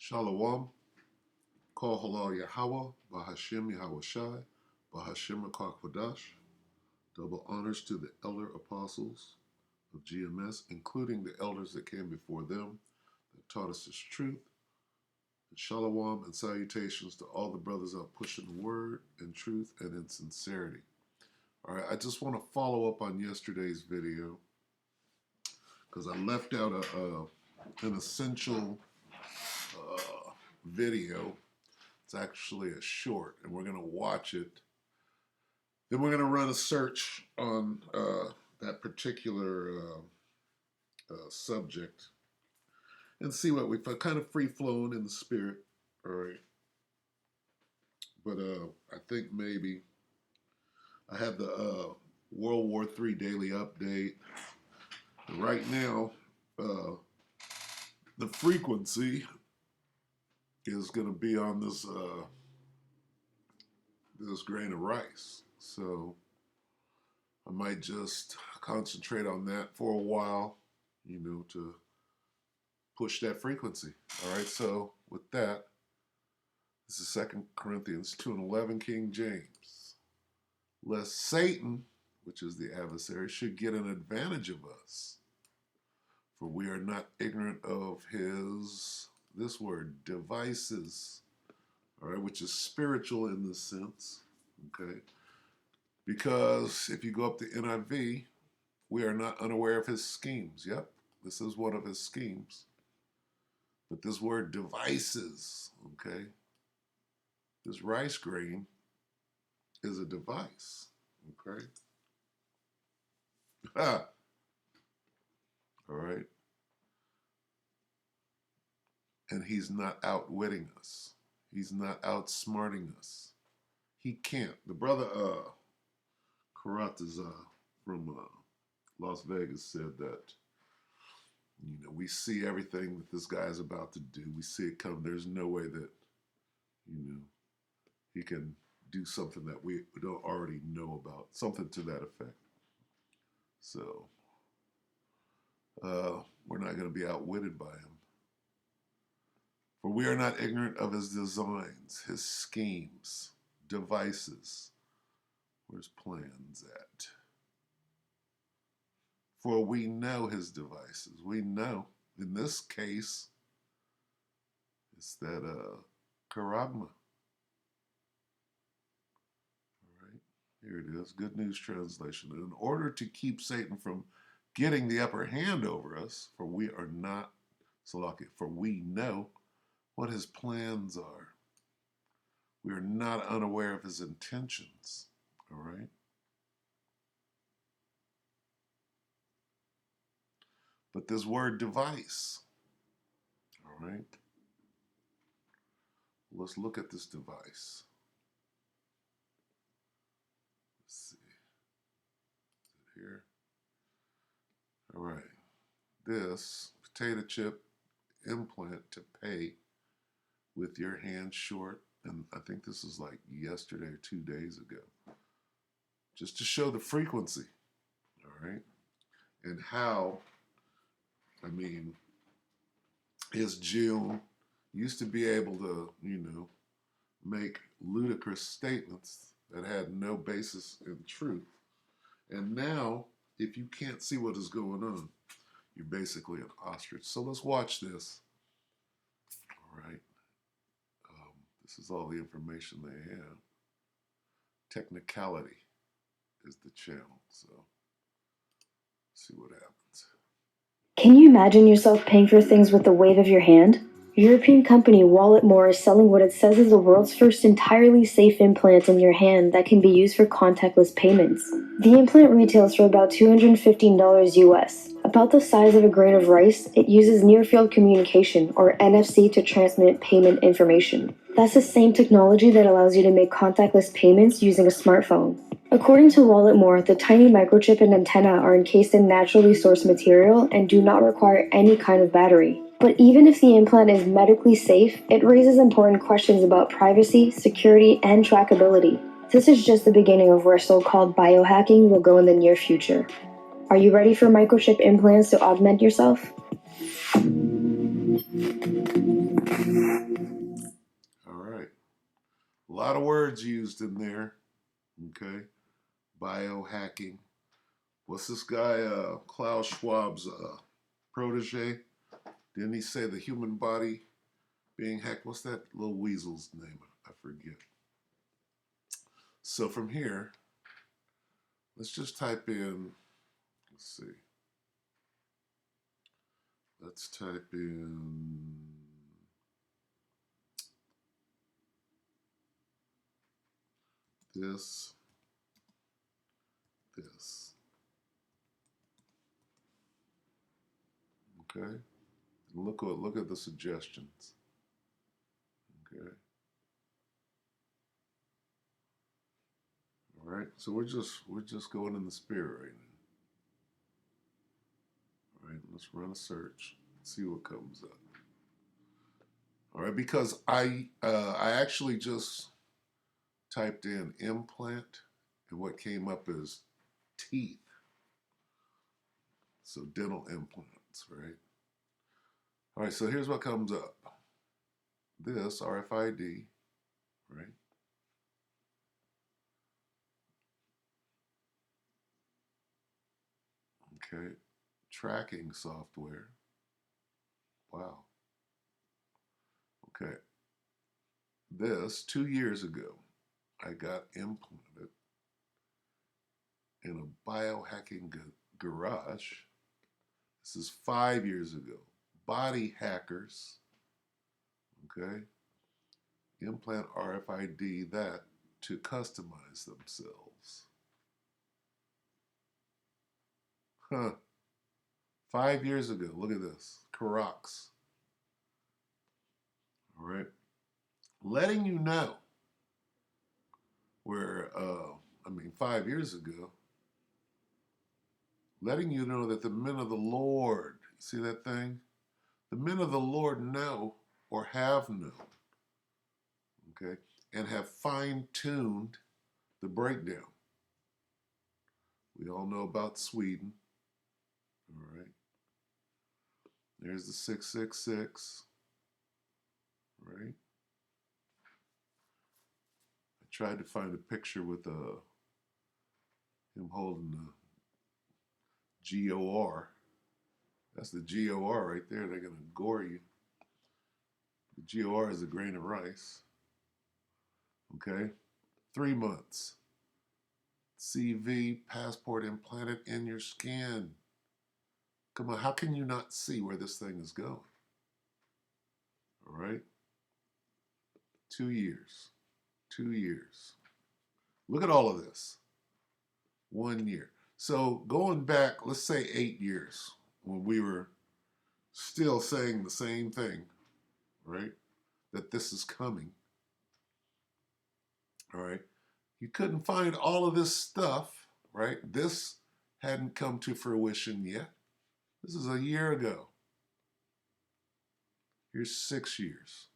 Shalom, Kol Halal Yahweh, Bahashim Yahweh Shai, Bahashim Kwadash. Double honors to the elder apostles of GMS, including the elders that came before them, that taught us this truth. And shalom and salutations to all the brothers out pushing the word in truth and in sincerity. All right, I just want to follow up on yesterday's video because I left out an essential video. It's actually a short, and we're going to watch it. Then we're going to run a search on that particular subject and see what we find. Kind of free-flowing in the spirit, all right? But I think maybe I have the World War III daily update. Right now, the frequency is going to be on this this grain of rice. So I might just concentrate on that for a while, you know, to push that frequency. All right, so with that, this is 2 Corinthians 2:11, King James. Lest Satan, which is the adversary, should get an advantage of us. For we are not ignorant of his, this word, devices, all right, which is spiritual in this sense, okay? Because if you go up to NIV, we are not unaware of his schemes. Yep, this is one of his schemes. But this word devices, okay, this rice grain is a device, okay? All right. And he's not outwitting us. He's not outsmarting us. He can't. The brother Karat from Las Vegas said that, you know, we see everything that this guy is about to do. We see it come. There's no way that, you know, he can do something that we don't already know about. Something to that effect. So, we're not going to be outwitted by him. For we are not ignorant of his designs, his schemes, devices. Where's plans at? For we know his devices. We know, in this case, it's that charagma. All right, here it is, Good News Translation. In order to keep Satan from getting the upper hand over us, for we are not, for we know what his plans are. We are not unaware of his intentions, all right? But this word device, all right? Let's look at this device. Let's see. Is it here? All right. This potato chip implant to pay with your hand short, and I think this is like yesterday or 2 days ago, just to show the frequency, all right, and how, I mean, his Jill used to be able to, you know, make ludicrous statements that had no basis in truth, and now, if you can't see what is going on, you're basically an ostrich. So let's watch this, all right. This is all the information they have. Technicality is the channel, so let's see what happens. Can you imagine yourself paying for things with the wave of your hand? European company Walletmore is selling what it says is the world's first entirely safe implant in your hand that can be used for contactless payments. The implant retails for about $215 US. About the size of a grain of rice, it uses near-field communication, or NFC, to transmit payment information. That's the same technology that allows you to make contactless payments using a smartphone. According to Walletmore, the tiny microchip and antenna are encased in naturally sourced material and do not require any kind of battery. But even if the implant is medically safe, it raises important questions about privacy, security, and trackability. This is just the beginning of where so-called biohacking will go in the near future. Are you ready for microchip implants to augment yourself? All right. A lot of words used in there. Okay. Biohacking. What's this guy, Klaus Schwab's protege? Didn't he say the human body being hacked? What's that little weasel's name? I forget. So from here, let's just type in, let's see. Let's type in this. Okay. Look at the suggestions. Okay. All right. So we're just going in the spirit right now. All right. Let's run a search. See what comes up. All right. Because I actually just typed in implant, and what came up is teeth. So dental implants, right? All right. So here's what comes up. This RFID, right? Okay. Tracking software. Wow. Okay. This 2 years ago, I got implanted in a biohacking garage. This is 5 years ago. Body hackers, okay, implant RFID that to customize themselves. Huh. 5 years ago. Look at this. Karox. All right. Letting you know where, 5 years ago, letting you know that the men of the Lord, see that thing? The men of the Lord know or have known, okay, and have fine-tuned the breakdown. We all know about Sweden, all right? There's the 666, right? I tried to find a picture with him holding the GOR. That's the GOR right there. They're going to gore you. The GOR is a grain of rice, okay? 3 months. CV passport implanted in your skin. Come on, how can you not see where this thing is going? All right? 2 years. 2 years. Look at all of this. 1 year. So going back, let's say 8 years, when we were still saying the same thing, right? That this is coming. All right? You couldn't find all of this stuff, right? This hadn't come to fruition yet. This is a year ago. Here's 6 years.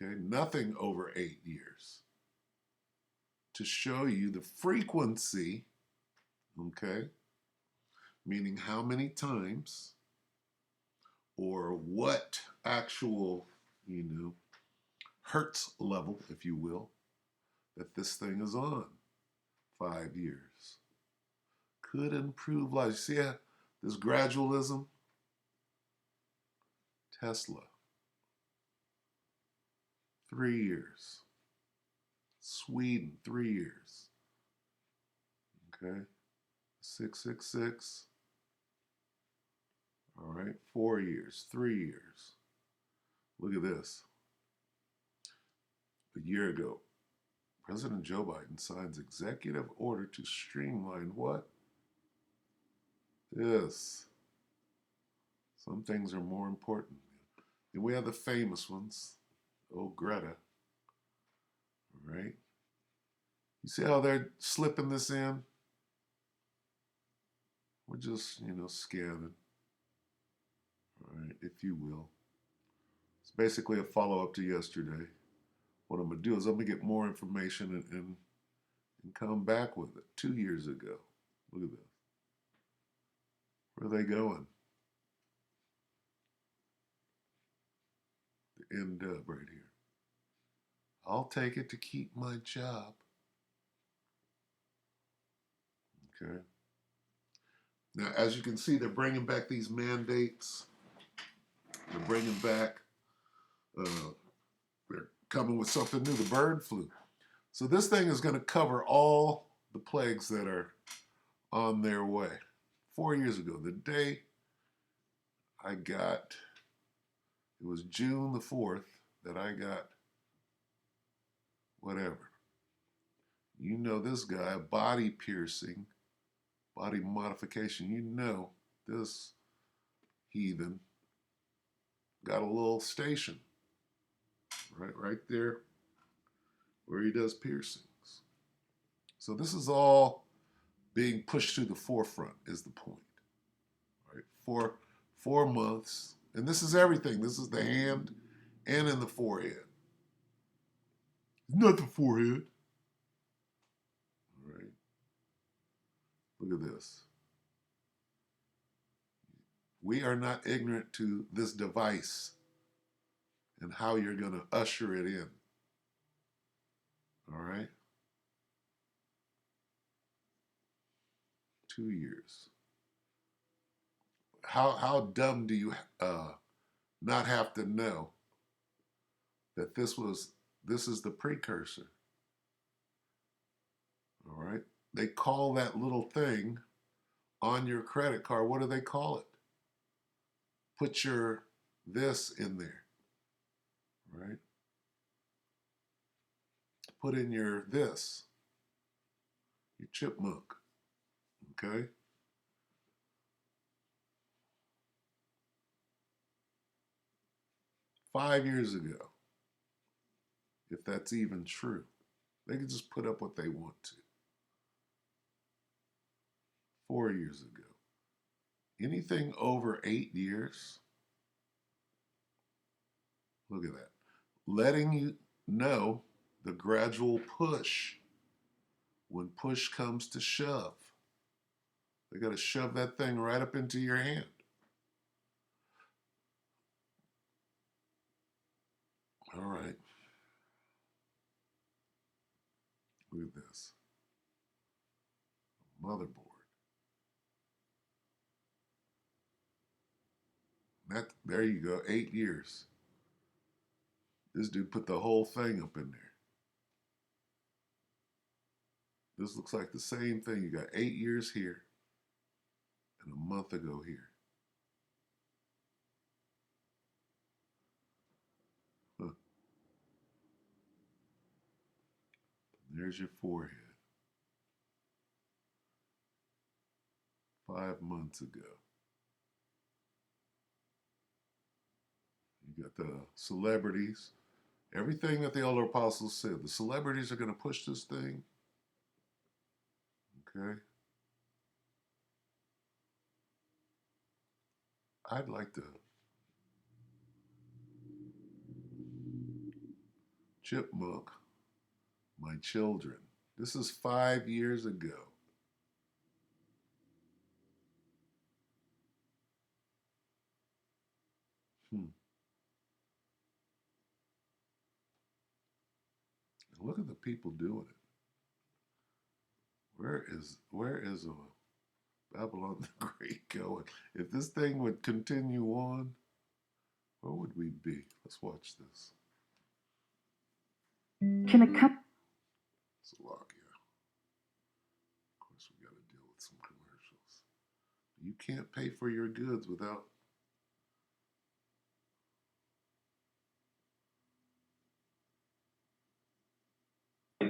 Okay, nothing over 8 years. To show you the frequency, okay, meaning how many times or what actual, hertz level, if you will, that this thing is on. 5 years. Could improve life. See this gradualism? Tesla. 3 years. Sweden, 3 years. Okay. 666. All right. 4 years. 3 years. Look at this. A year ago, President Joe Biden signs executive order to streamline what? This. Some things are more important. And we have the famous ones. Oh, Greta. All right. You see how they're slipping this in? We're just, scanning. All right, if you will. It's basically a follow-up to yesterday. What I'm going to do is I'm going to get more information and come back with it. 2 years ago. Look at this. Where are they going? N-Dub right here. I'll take it to keep my job. Okay. Now, as you can see, they're bringing back these mandates. They're bringing back, they're coming with something new, the bird flu. So this thing is going to cover all the plagues that are on their way. 4 years ago, the day I got, it was June the 4th that I got whatever. You know this guy, body piercing, body modification. You know this heathen got a little station right there where he does piercings. So this is all being pushed to the forefront is the point. Right? For 4 months, and this is everything. This is the hand and in the forehead. Not the forehead. All right. Look at this. We are not ignorant to this device and how you're going to usher it in. All right? 2 years. How dumb do you not have to know that this is the precursor? All right? They call that little thing on your credit card, what do they call it? Put your this in there, right? Put in your this, your chipmunk, okay? Five years ago, if that's even true, they can just put up what they want to. 4 years ago. Anything over 8 years, look at that. Letting you know the gradual push. When push comes to shove, they got to shove that thing right up into your hand. All right. Look at this. Motherboard. There you go, 8 years. This dude put the whole thing up in there. This looks like the same thing. You got 8 years here and a month ago here. Huh. There's your forehead. 5 months ago. You got the celebrities. Everything that the elder apostles said. The celebrities are going to push this thing. Okay. I'd like to chipmunk my children. This is 5 years ago. Look at the people doing it. Where is Babylon the Great going? If this thing would continue on, where would we be? Let's watch this. Can a cup? Slovakia. Of course, we got to deal with some commercials. You can't pay for your goods without.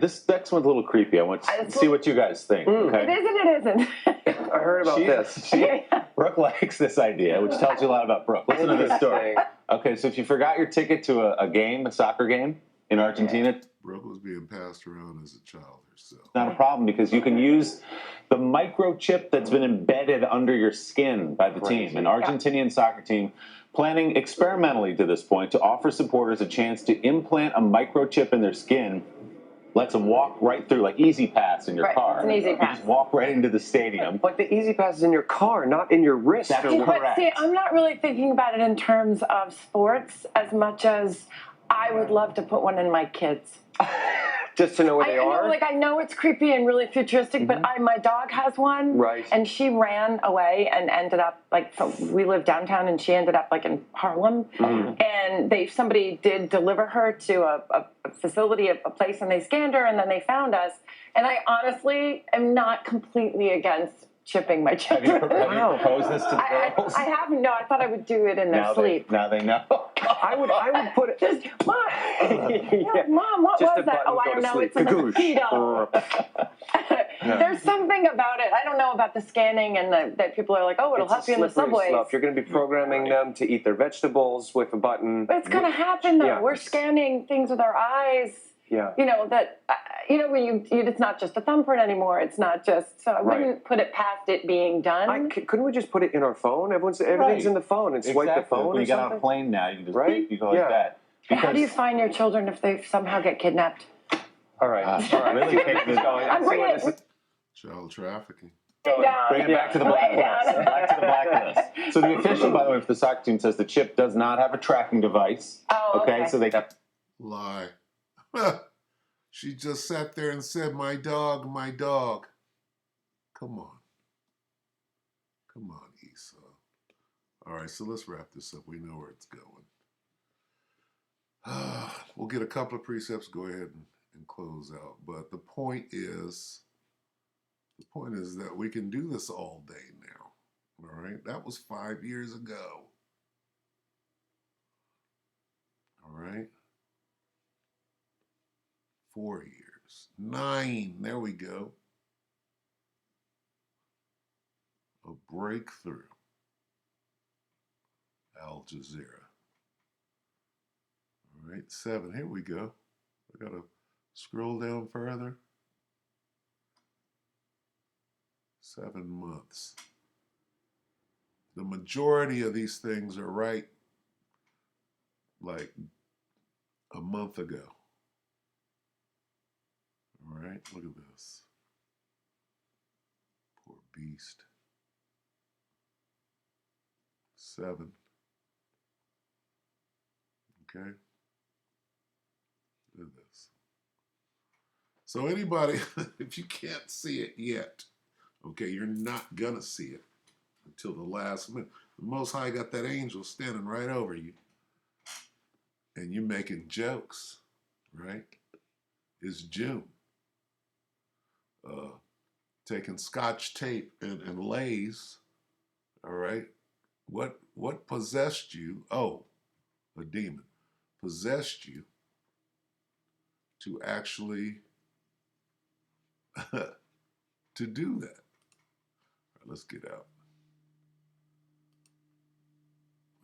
This next one's a little creepy. I want to see what you guys think. Okay? It isn't. I heard about this. Brooke likes this idea, which tells you a lot about Brooke. Listen to this story. Okay, so if you forgot your ticket to a soccer game in Argentina, Brooke was being passed around as a child herself. it's not a problem because you can use the microchip that's been embedded under your skin by the team. An Argentinian soccer team planning experimentally to this point to offer supporters a chance to implant a microchip in their skin lets them walk right through, like Easy Pass in your Right, car. it's an Easy You Pass. just walk right into the stadium. But the Easy Pass is in your car, not in your wrist. That's or But correct. see, I'm not really thinking about it in terms of sports as much as I would love to put one in my kids. just to know where they I know, are. like I know it's creepy and really futuristic, but my dog has one, Right. And she ran away and ended up we live downtown, and she ended up like in Harlem, and somebody did deliver her to a facility, a place, and they scanned her, and then they found us. And I honestly am not completely against chipping my Have you children. proposed this to the girls? I haven't. No, I thought I would do it in their sleep. Now they know. I would put it. Just, Mom, Yeah. Mom, what Just was a that? button, Oh, I go don't to know. sleep. It's a Kagoosh. mosquito. There's something about it. I don't know about the scanning and that people are like, oh, it'll help you in the subways. Slope. You're going to be programming them to eat their vegetables with a button. But it's going to happen, though. Yeah. We're scanning things with our eyes. Yeah. You know, when it's not just a thumbprint anymore. It's not just, so I wouldn't put it past it being done. Couldn't we just put it in our phone? Everything's in the phone and swipe the phone When or you get on something? a plane now, you can just Right? you go like that. How do you find your children if they somehow get kidnapped? All right. All right. Really take this going. I'm bringing it. Child trafficking. Bring it back to the blacklist. Back to the blacklist. So the official, by the way, for the soccer team says the chip does not have a tracking device. Oh, okay. So they got. Lie. She just sat there and said, my dog, my dog. Come on. Come on, Esau. All right, so let's wrap this up. We know where it's going. We'll get a couple of precepts, go ahead and close out. But the point is that we can do this all day now. All right, that was 5 years ago. All right, 4 years, 9. There we go. A breakthrough. Al Jazeera. All right, 7. Here we go. I gotta scroll down further. 7 months. The majority of these things are right like a month ago. All right, look at this. Poor beast. 7. Okay. Look at this. So anybody, if you can't see it yet, okay, you're not gonna see it until the last minute. The Most High got that angel standing right over you, and you making jokes, right? It's June. Taking Scotch tape and Lay's, all right? What possessed you? Oh, a demon possessed you to actually to do that. All right, let's get out.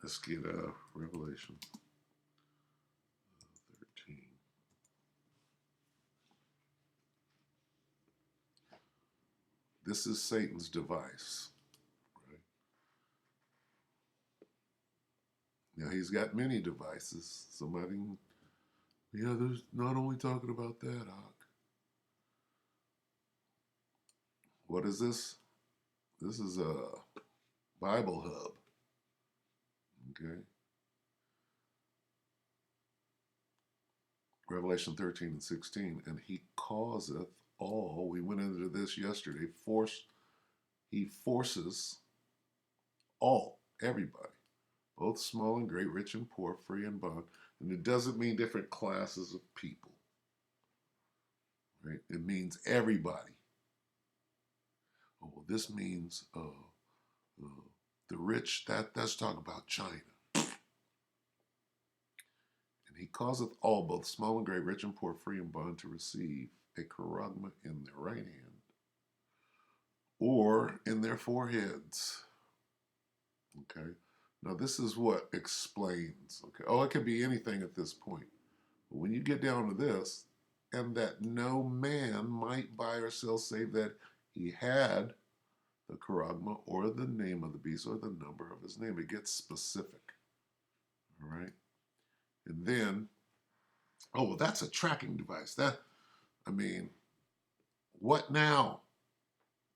Let's get Revelation 13. This is Satan's device. Right? Now he's got many devices. Somebody, there's not only talking about that, Hawk. What is this? This is a Bible Hub. Okay. Revelation 13 and 16. And he causeth all, we went into this yesterday, he forces all, everybody, both small and great, rich and poor, free and bond. And it doesn't mean different classes of people. Right? It means everybody. Oh, well, this means the rich, that's talking about China. And he causeth all, both small and great, rich and poor, free and bond, to receive a charagma in their right hand or in their foreheads. Okay. Now this is what explains. Okay. Oh, it could be anything at this point. But when you get down to this, and that no man might buy or sell save that he had the charagma or the name of the beast or the number of his name. It gets specific. All right. And then, oh, well, that's a tracking device. I mean, what now?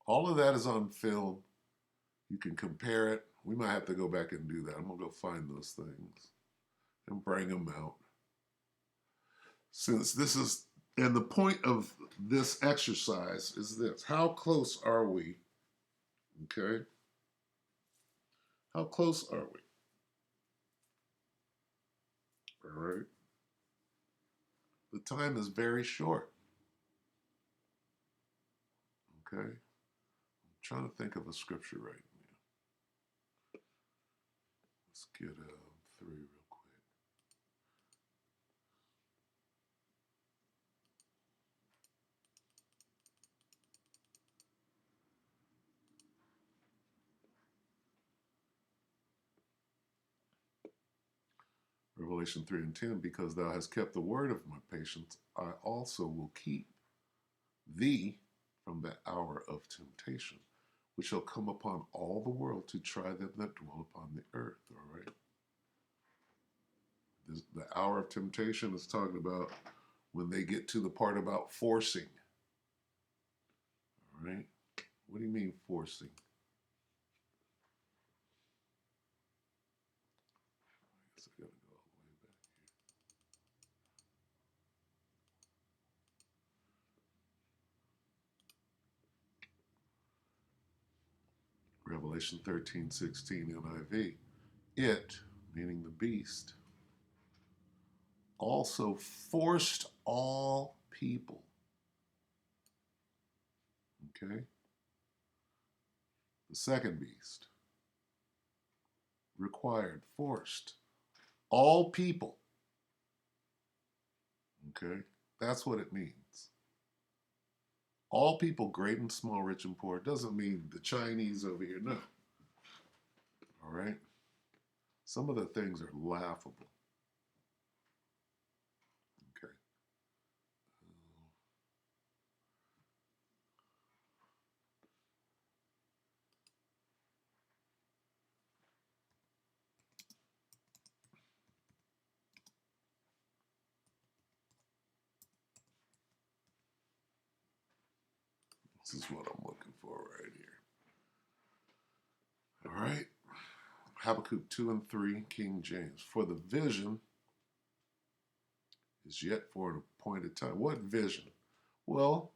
All of that is on film. You can compare it. We might have to go back and do that. I'm going to go find those things and bring them out. Since this is, and the point of this exercise is this: how close are we? Okay? How close are we? All right? The time is very short. Okay? I'm trying to think of a scripture right now. Let's get 3 real quick. Revelation 3 and 10, because thou hast kept the word of my patience, I also will keep thee from the hour of temptation, which shall come upon all the world to try them that dwell upon the earth. All right. The hour of temptation is talking about when they get to the part about forcing. All right. What do you mean forcing? I guess I gotta go all the way back here. Revelation 13:16 NIV. It, meaning the beast, also forced all people. Okay? The second beast required, forced all people. Okay? That's what it means. All people, great and small, rich and poor. It doesn't mean the Chinese over here. No. All right? Some of the things are laughable. Okay. This is what I'm looking for right here. All right. Habakkuk 2 and 3, King James. For the vision is yet for an appointed time. What vision? Well,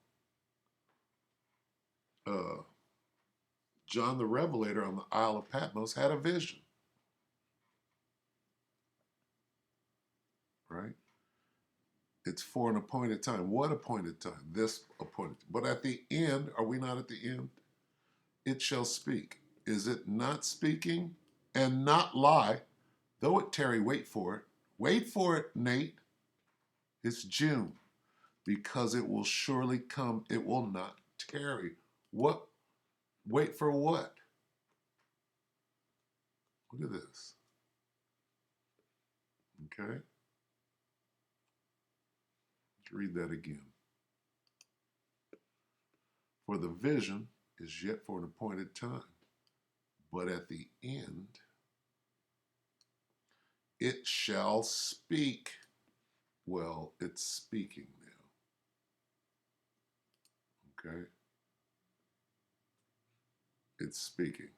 John the Revelator on the Isle of Patmos had a vision. Right? It's for an appointed time. What appointed time? This appointed. But at the end, are we not at the end? It shall speak. Is it not speaking and not lie? Though it tarry, wait for it. Wait for it, Nate. It's June. Because it will surely come. It will not tarry. What? Wait for what? Look at this. Okay? Let's read that again. For the vision is yet for an appointed time, but at the end it shall speak. Well, it's speaking now. Okay? It's speaking.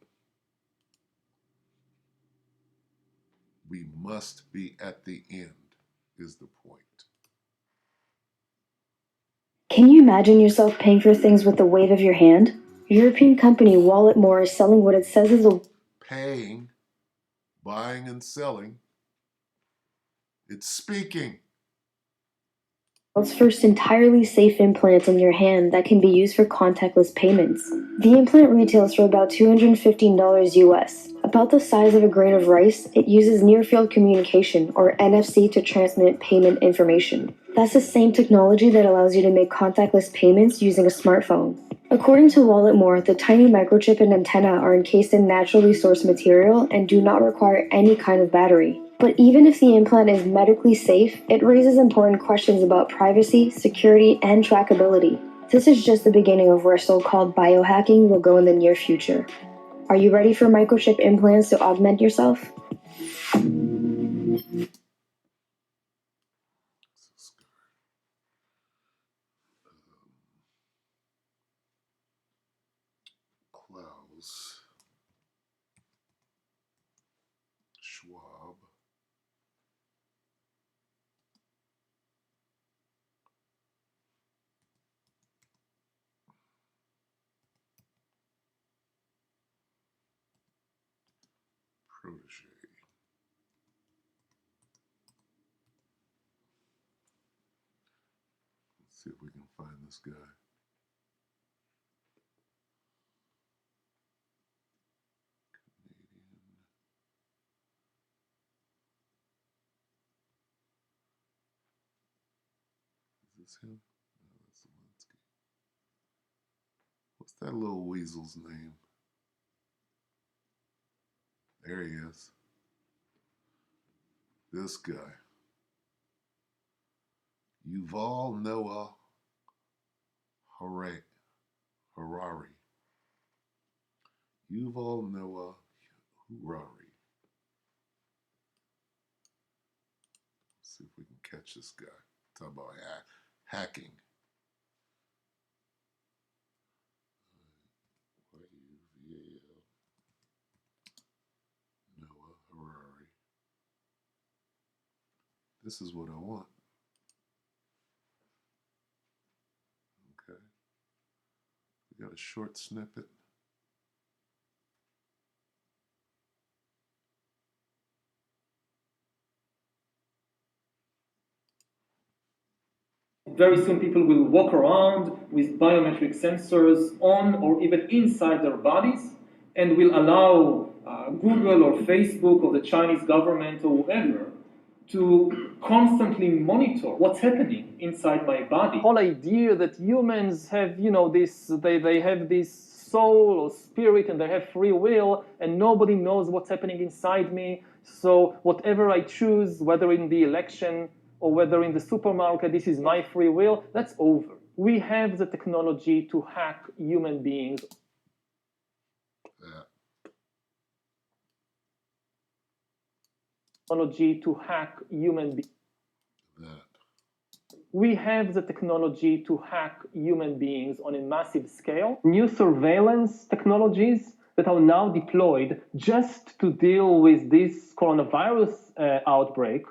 We must be at the end, is the point. Can you imagine yourself paying for things with the wave of your hand? European company Wallet More is selling what it says is the Paying, buying and selling. It's speaking. world's first entirely safe implant in your hand that can be used for contactless payments. The implant retails for about $215 US. About the size of a grain of rice, it uses near-field communication, or NFC, to transmit payment information. That's the same technology that allows you to make contactless payments using a smartphone. According to Wallet More, the tiny microchip and antenna are encased in naturally sourced material and do not require any kind of battery. But even if the implant is medically safe, it raises important questions about privacy, security, and trackability. This is just the beginning of where so-called biohacking will go in the near future. Are you ready for microchip implants to augment yourself? Klaus Schwab. Protege. Let's see if we can find this guy. Canadian. Is this him? No, that's Zelensky. What's that little weasel's name? There he is. This guy. Yuval Noah Harari. Yuval Noah Harari. Let's see if we can catch this guy. Talk about hacking. Y-U-V-A-L. Noah Harari. This is what I want. Okay. We got a short snippet. Very soon people will walk around with biometric sensors on or even inside their bodies and will allow Google or Facebook or the Chinese government or whoever to constantly monitor what's happening inside my body. The whole idea that humans have, they have this soul or spirit and they have free will and nobody knows what's happening inside me. So whatever I choose, whether in the election or whether in the supermarket, this is my free will, that's over. We have the technology to hack human beings. Technology to hack human beings. We have the technology to hack human beings on a massive scale. New surveillance technologies that are now deployed just to deal with this coronavirus outbreak.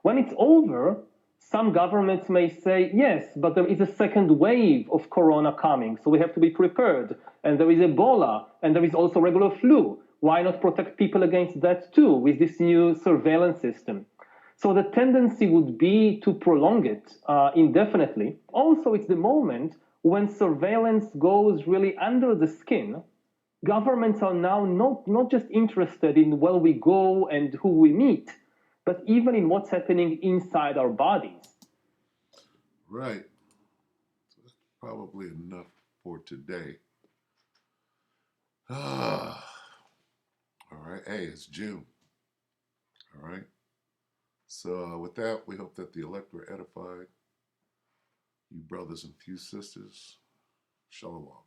When it's over, some governments may say, yes, but there is a second wave of corona coming, so we have to be prepared. And there is Ebola, and there is also regular flu. Why not protect people against that too with this new surveillance system? So the tendency would be to prolong it indefinitely. Also, it's the moment when surveillance goes really under the skin. Governments are now not just interested in where we go and who we meet, but even in what's happening inside our bodies. Right. So that's probably enough for today. All right. Hey, it's June. All right. So with that, we hope that the elect were edified. You brothers and few sisters, shalom.